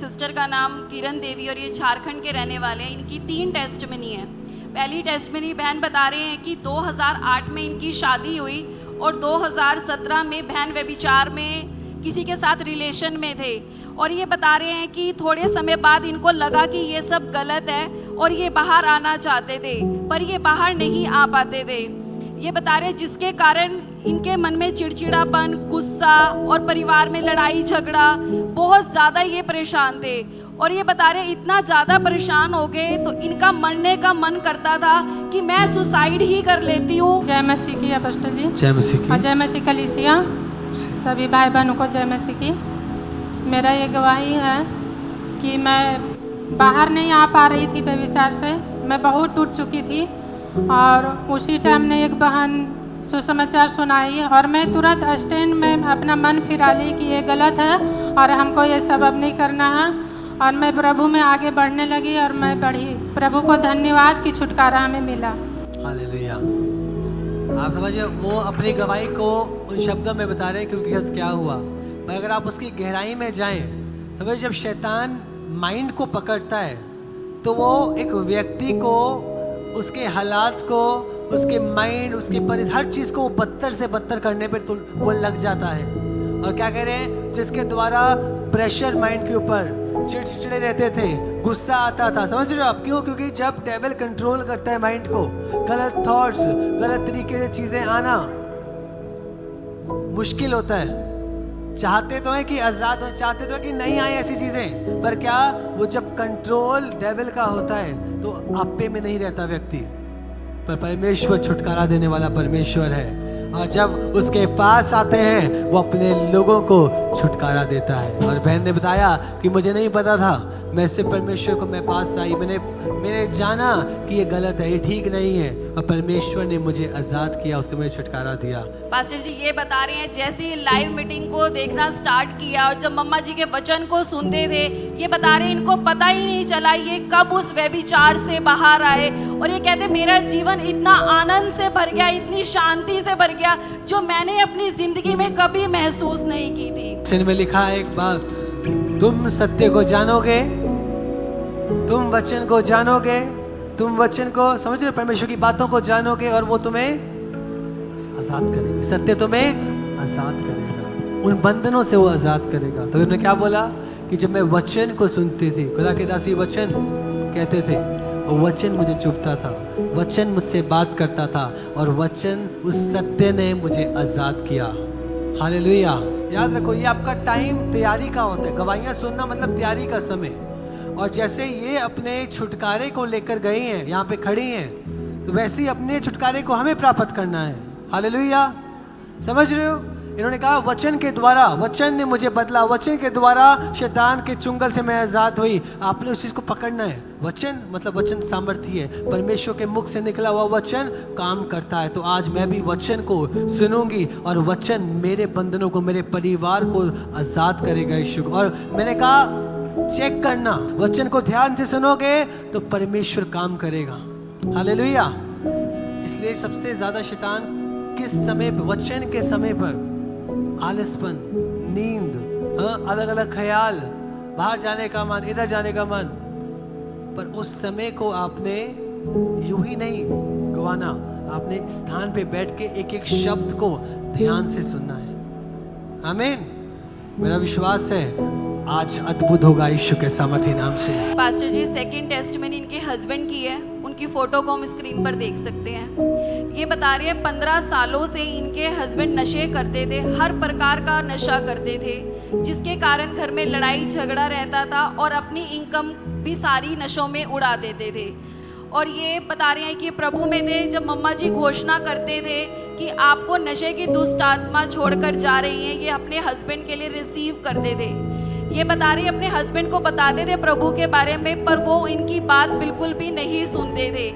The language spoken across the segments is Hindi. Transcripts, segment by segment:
सिस्टर का नाम किरण देवी और ये झारखंड के रहने वाले हैं। इनकी 3 टेस्टमनी है। पहली टेस्टमनी बहन बता रहे हैं कि 2008 में इनकी शादी हुई और 2017 में बहन व्यभिचार में किसी के साथ रिलेशन में थे, और ये बता रहे हैं कि थोड़े समय बाद इनको लगा कि ये सब गलत है और ये बाहर आना चाहते थे, पर ये बाहर नहीं आ पाते थे। ये बता रहे हैं जिसके कारण इनके मन में चिड़चिड़ापन, गुस्सा और परिवार में लड़ाई झगड़ा, बहुत ज़्यादा ये परेशान थे। और ये बता रहे इतना ज़्यादा परेशान हो गए तो इनका मरने का मन करता था कि मैं सुसाइड ही कर लेती हूँ। जय मसीह की अपोस्टल जी। जय मसीह की। और जय मसीह कलीसिया, सभी भाई बहनों को जय मसीह की। मेरा ये गवाही है कि मैं बाहर नहीं आ पा रही थी व्यभिचार से, मैं बहुत टूट चुकी थी। और उसी टाइम ने एक बहन सुसमाचार सुनाई और मैं तुरंत स्टैंड में अपना मन फिरा ली कि ये गलत है और हमको ये सब अब नहीं करना है। और मैं प्रभु में आगे बढ़ने लगी और मैं बढ़ी। प्रभु को धन्यवाद कि छुटकारा हमें मिला। हालेलुया। आप समझिए, वो अपनी गवाही को उन शब्दों में बता रहे हैं कि उनके साथ क्या हुआ, पर अगर आप उसकी गहराई में जाएं, समझिए जब शैतान माइंड को पकड़ता है तो वो एक व्यक्ति को, उसके हालात को, उसके माइंड, उसके हर चीज़ को वो बदतर से बदतर करने पर तो वो लग जाता है। और क्या कह रहे हैं, जिसके द्वारा प्रेशर माइंड के ऊपर, चिड़चिड़े रहते थे, गुस्सा आता था। समझ रहे हो आप क्यों? क्योंकि जब डेविल कंट्रोल करता है माइंड को, गलत थॉट्स, गलत तरीके से चीज़ें आना मुश्किल होता है। चाहते तो है कि आज़ाद हो, चाहते तो है कि नहीं आए ऐसी चीज़ें, पर क्या वो जब कंट्रोल डेविल का होता है तो आपे में नहीं रहता व्यक्ति, पर परमेश्वर छुटकारा देने वाला परमेश्वर है। और जब उसके पास आते हैं वो अपने लोगों को छुटकारा देता है। और बहन ने बताया कि मुझे नहीं पता था, मैं सिर्फ परमेश्वर को मैं पास आई, मैंने जाना कि ये गलत है, ये ठीक नहीं है, और परमेश्वर ने मुझे आज़ाद किया, उसने मुझे छुटकारा दिया। पास्टर जी ये बता रहे हैं जैसे ही लाइव मीटिंग को देखना स्टार्ट किया और जब मम्मा जी के वचन को सुनते थे, ये बता रहे हैं इनको पता ही नहीं चला ये कब उस व्यभिचार से बाहर आए। और ये कहते मेरा जीवन इतना आनंद से भर गया, इतनी शांति से भर गया जो मैंने अपनी जिंदगी में कभी महसूस नहीं की थी। वचन में लिखा है एक बात, तुम सत्य को जानोगे, तुम वचन को जानोगे, तुम वचन को समझ रहे, परमेश्वर की बातों को जानोगे और वो तुम्हें आजाद करेंगे। सत्य तुम्हें आजाद करेगा, उन बंधनों से वो आजाद करेगा। तो उन्होंने क्या बोला कि जब मैं वचन को सुनती थी, खुदा के दासी वचन कहते थे, और वचन मुझे चुभता था, वचन मुझसे बात करता था, और वचन उस सत्य ने मुझे आजाद किया। हालेलुया। याद रखो, ये आपका टाइम तैयारी का होता है। गवाहियाँ सुनना मतलब तैयारी का समय। और जैसे ये अपने छुटकारे को लेकर गई हैं, यहाँ पे खड़ी हैं, तो वैसे ही अपने छुटकारे को हमें प्राप्त करना है। हालेलुया। समझ रहे हो? इन्होंने कहा वचन के द्वारा, वचन ने मुझे बदला, वचन के द्वारा शैतान के चुंगल से मैं आज़ाद हुई। आपने उस चीज़ को पकड़ना है। वचन मतलब वचन सामर्थ्य है, परमेश्वर के मुख से निकला हुआ वचन काम करता है। तो आज मैं भी वचन को सुनूंगी और वचन मेरे बंधनों को, मेरे परिवार को आज़ाद करेगा यीशु। और मैंने कहा चेक करना, वचन को ध्यान से सुनोगे तो परमेश्वर काम करेगा। हालेलुया। इसलिए सबसे ज्यादा शैतान किस समय पर? वचन के समय पर आलसपन, नींद, अलग अलग ख्याल, बाहर जाने का मन, इधर जाने का मन, पर उस समय को आपने यूं ही नहीं गवाना। आपने स्थान पे बैठ के एक एक शब्द को ध्यान से सुनना है। आमीन। मेरा विश्वास है आज अद्भुत होगा यीशु के सामर्थ्य नाम से। पास्टर जी सेकंड टेस्टमनी इनके हस्बैंड की है, उनकी फोटो को हम स्क्रीन पर देख सकते हैं। ये बता रहे हैं 15 सालों से इनके हस्बैंड नशे करते थे, हर प्रकार का नशा करते थे, जिसके कारण घर में लड़ाई झगड़ा रहता था और अपनी इनकम भी सारी नशों में उड़ा देते थे। और ये बता रहे हैं कि प्रभु में थे जब मम्मा जी घोषणा करते थे कि आपको नशे की दुष्ट आत्मा छोड़कर जा रही है, ये अपने हस्बैंड के लिए रिसीव करते थे। ये बता रहे अपने हस्बैंड को बताते थे प्रभु के बारे में, पर वो इनकी बात बिल्कुल भी नहीं सुनते थे।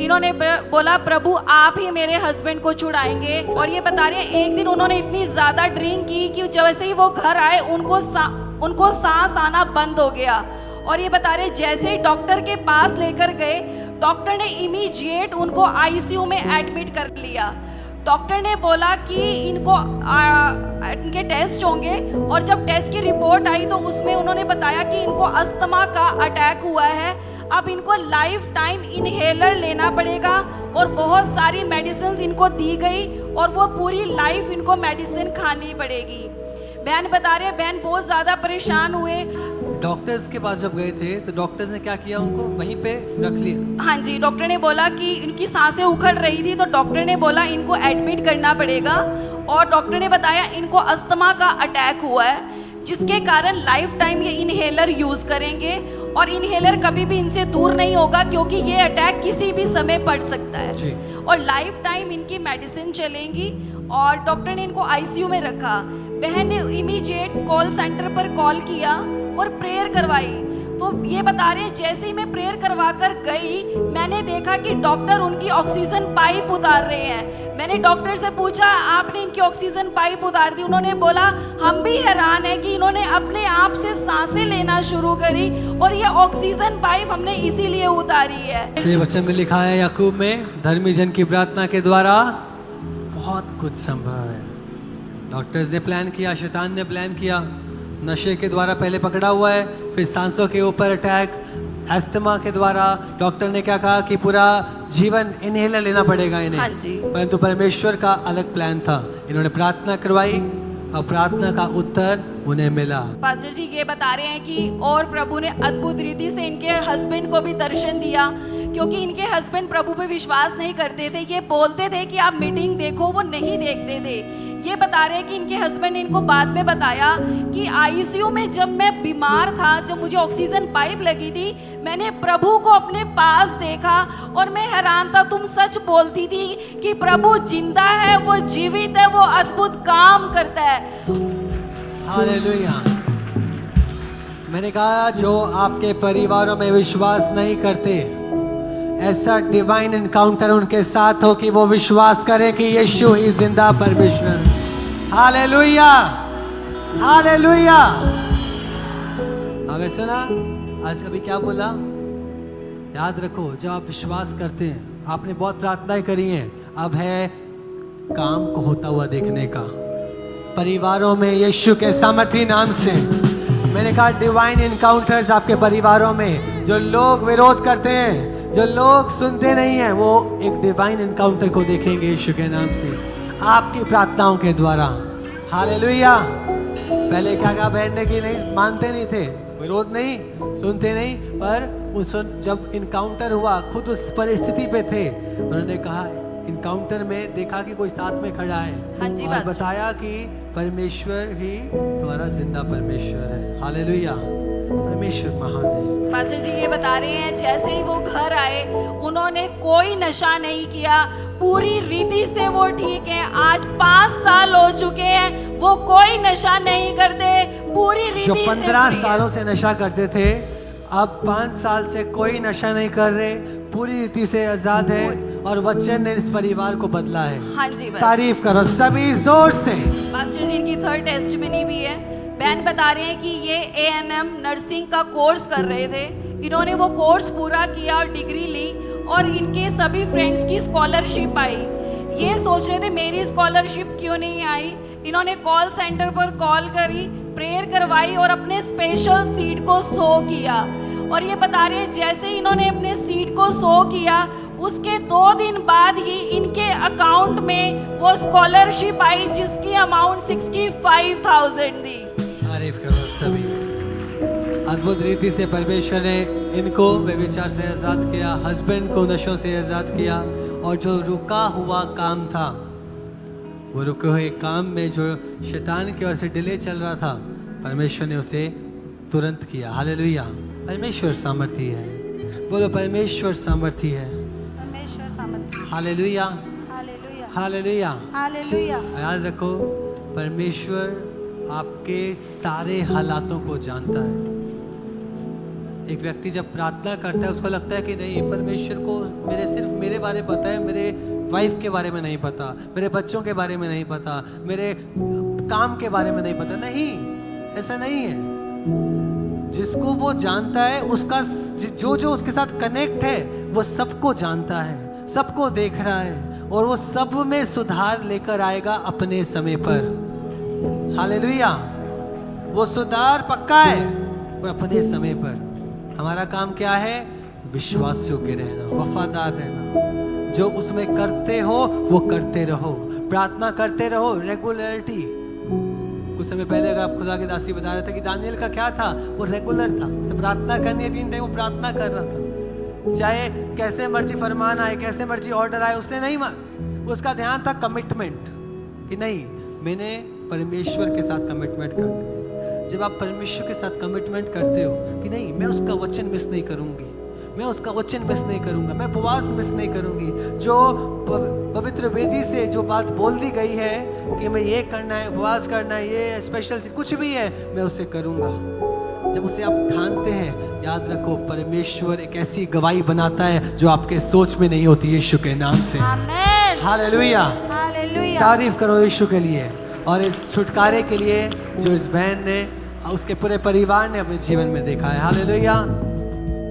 इन्होंने बोला प्रभु आप ही मेरे हस्बैंड को छुड़ाएंगे। और ये बता रहे हैं एक दिन उन्होंने इतनी ज़्यादा ड्रिंक की कि जैसे ही वो घर आए उनको सांस आना बंद हो गया। और ये बता रहे जैसे ही डॉक्टर के पास लेकर गए, डॉक्टर ने इमीडिएट उनको आईसीयू में एडमिट कर लिया। डॉक्टर ने बोला कि इनके टेस्ट होंगे, और जब टेस्ट की रिपोर्ट आई तो उसमें उन्होंने बताया कि इनको अस्थमा का अटैक हुआ है। अब इनको लाइफ टाइम इनहेलर लेना पड़ेगा और बहुत सारी मेडिसिन इनको दी गई और वो पूरी लाइफ इनको मेडिसिन खानी पड़ेगी। बहन बता रहे हैं, बहन बहुत ज़्यादा परेशान हुए। डॉक्टर्स के पास जब गए थे तो डॉक्टर्स ने क्या किया, उनको वहीं पे रख लिया? हाँ जी, डॉक्टर ने बोला कि इनकी सांसें उखड़ रही थी तो डॉक्टर ने बोला इनको एडमिट करना पड़ेगा, और डॉक्टर ने बताया इनको अस्थमा का अटैक हुआ है, जिसके कारण लाइफ टाइम ये इनहेलर यूज़ करेंगे और इनहेलर कभी भी इनसे दूर नहीं होगा, क्योंकि ये अटैक किसी भी समय पड़ सकता है जी। और लाइफ टाइम इनकी मेडिसिन चलेंगी। और डॉक्टर ने इनको आईसीयू में रखा। बहन ने इमीडिएट कॉल सेंटर पर कॉल किया और प्रेयर करवाई। तो ये बता रहे हैं, जैसे ही मैं प्रेयर करवा कर गई, मैंने देखा कि डॉक्टर उनकी ऑक्सीजन पाइप उतार रहे हैं। मैंने डॉक्टर से पूछा, आपने इनकी ऑक्सीजन पाइप उतार दी? उन्होंने बोला, हम भी हैरान है कि इन्होंने अपने आप से सांसें लेना शुरू करी और ये ऑक्सीजन पाइप हमने इसीलिए उतारी है। इसलिए वचन में लिखा है याकूब में, धर्मी जन की प्रार्थना के द्वारा बहुत कुछ संभव है। डॉक्टर्स ने प्लान किया, शैतान ने प्लान किया, नशे के द्वारा पहले पकड़ा हुआ है, फिर सांसों के ऊपर अटैक, अस्थमा के द्वारा डॉक्टर ने क्या कहा कि पूरा जीवन इनहेलर लेना पड़ेगा इन्हें। हाँ जी। परंतु परमेश्वर का अलग प्लान था। इन्होंने प्रार्थना करवाई और प्रार्थना का उत्तर उन्हें मिला। पास्टर जी ये बता रहे हैं कि और प्रभु ने अद्भुत रीति से इनके हस्बैंड को भी दर्शन दिया, क्योंकि इनके हस्बैंड प्रभु पे विश्वास नहीं करते थे। ये बोलते थे कि आप मीटिंग देखो, वो नहीं देखते थे। ये बता रहे हैं कि इनके हस्बैंड ने इनको बाद में बताया कि आईसीयू में जब मैं बीमार था, जब मुझे ऑक्सीजन पाइप लगी थी, मैंने प्रभु को अपने पास देखा और मैं हैरान था। तुम सच बोलती थी कि प्रभु जिंदा है, वो जीवित है, वो अद्भुत काम करता है। हालेलुया। मैंने कहा, जो आपके परिवारों में विश्वास नहीं करते, ऐसा डिवाइन एनकाउंटर उनके साथ हो कि वो विश्वास करें कि यीशु ही जिंदा परमेश्वर। Hallelujah, hallelujah. हमें सुना आज कभी क्या बोला? याद रखो, जब आप विश्वास करते हैं, आपने बहुत प्रार्थनाएं करी हैं, अब है काम को होता हुआ देखने का। परिवारों में यीशु के सामर्थी नाम से मैंने कहा, डिवाइन एनकाउंटर्स आपके परिवारों में। जो लोग विरोध करते हैं, जो लोग सुनते नहीं हैं, वो एक डिवाइन एनकाउंटर को देखेंगे यीशु के नाम से, आपकी प्रार्थनाओं के द्वारा। हालेलुया। पहले क्या कहा बहन ने कि नहीं मानते नहीं थे, विरोध नहीं, सुनते नहीं, पर जब इनकाउंटर हुआ, खुद उस परिस्थिति पे थे, उन्होंने कहा, इनकाउंटर में देखा कि कोई साथ में खड़ा है, हाँ जी, और बताया कि परमेश्वर ही तुम्हारा जिंदा परमेश्वर है। हालेलुया। परमेश्वर महान है। पास्टर जी ये बता रहे हैं, जैसे ही वो घर आए, उन्होंने कोई नशा नहीं किया, पूरी रीति से वो ठीक है। आज 5 साल हो चुके हैं, वो कोई नशा नहीं करते, पूरी रीति जो से 15 सालों से नशा करते थे, अब 5 साल से कोई नशा नहीं कर रहे, पूरी रीति से आजाद है, और वचन ने इस परिवार को बदला है। हाँ जी, बस। तारीफ करो सभी जोर से। पास्टर जी इनकी 3rd टेस्टिमनी भी है। बहन बता रहे हैं कि ये ANM नर्सिंग का कोर्स कर रहे थे, इन्होंने वो कोर्स पूरा किया और डिग्री ली, और इनके सभी फ्रेंड्स की स्कॉलरशिप आई। ये सोच रहे थे मेरी स्कॉलरशिप क्यों नहीं आई। इन्होंने कॉल सेंटर पर कॉल करी, प्रेयर करवाई और अपने स्पेशल सीट को सो किया। और ये बता रहे हैं, जैसे ही इन्होंने अपने सीट को सो किया, उसके 2 दिन बाद ही इनके अकाउंट में वो स्कॉलरशिप आई, जिसकी अमाउंट 65,000 थी। तारीफ करो सभी। अद्भुत रीति से परमेश्वर ने इनको व्यभिचार से आजाद किया, हस्बैंड को नशों से आजाद किया, और जो रुका हुआ काम था, वो रुके हुए काम में जो शैतान की ओर से डिले चल रहा था, परमेश्वर ने उसे तुरंत किया। हालेलुया। परमेश्वर सामर्थी है। बोलो, परमेश्वर सामर्थी है। परमेश्वर सामर्थी। Hallelujah, hallelujah, hallelujah. हालेलुया। याद रखो, परमेश्वर आपके सारे हालातों को जानता है। एक व्यक्ति जब प्रार्थना करता है, उसको लगता है कि नहीं, परमेश्वर को सिर्फ मेरे बारे में पता है, मेरे वाइफ के बारे में नहीं पता, मेरे बच्चों के बारे में नहीं पता, मेरे काम के बारे में नहीं पता। नहीं, ऐसा नहीं है। जिसको वो जानता है, उसका जो उसके साथ कनेक्ट है, वो सबको जानता है, सबको देख रहा है, और वो सब में सुधार लेकर आएगा अपने समय पर। हालेलुया। वो सुधार पक्का है और अपने समय पर। हमारा काम क्या है? विश्वास योग्य रहना, वफादार रहना। जो उसमें करते हो वो करते रहो, प्रार्थना करते रहो, रेगुलरिटी। कुछ समय पहले अगर आप खुदा के दासी बता रहे थे कि दानियल का क्या था, वो रेगुलर था। जब प्रार्थना करनी है 3 टाइम वो प्रार्थना कर रहा था, चाहे कैसे मर्जी फरमान आए, कैसे मर्जी ऑर्डर आए, उससे नहीं उसका ध्यान था कमिटमेंट, कि नहीं मैंने परमेश्वर के साथ कमिटमेंट करनी है। जब आप परमेश्वर के साथ कमिटमेंट करते हो कि नहीं मैं उसका वचन मिस नहीं करूंगी, मैं उसका वचन मिस नहीं करूंगा, मैं उपवास मिस नहीं करूंगी, जो पवित्र वेदी से जो बात बोल दी गई है कि मैं ये करना है, उपवास करना है, ये स्पेशल कुछ भी है मैं उसे करूंगा। जब उसे आप ठानते हैं, याद रखो परमेश्वर एक ऐसी गवाही बनाता है जो आपके सोच में नहीं होती, यीशु के नाम से। आमेन। हालेलुया। हालेलुया। तारीफ करो यीशु के लिए और इस छुटकारे के लिए जो इस बहन ने, उसके पूरे परिवार ने अपने जीवन में देखा है। हालेलुया।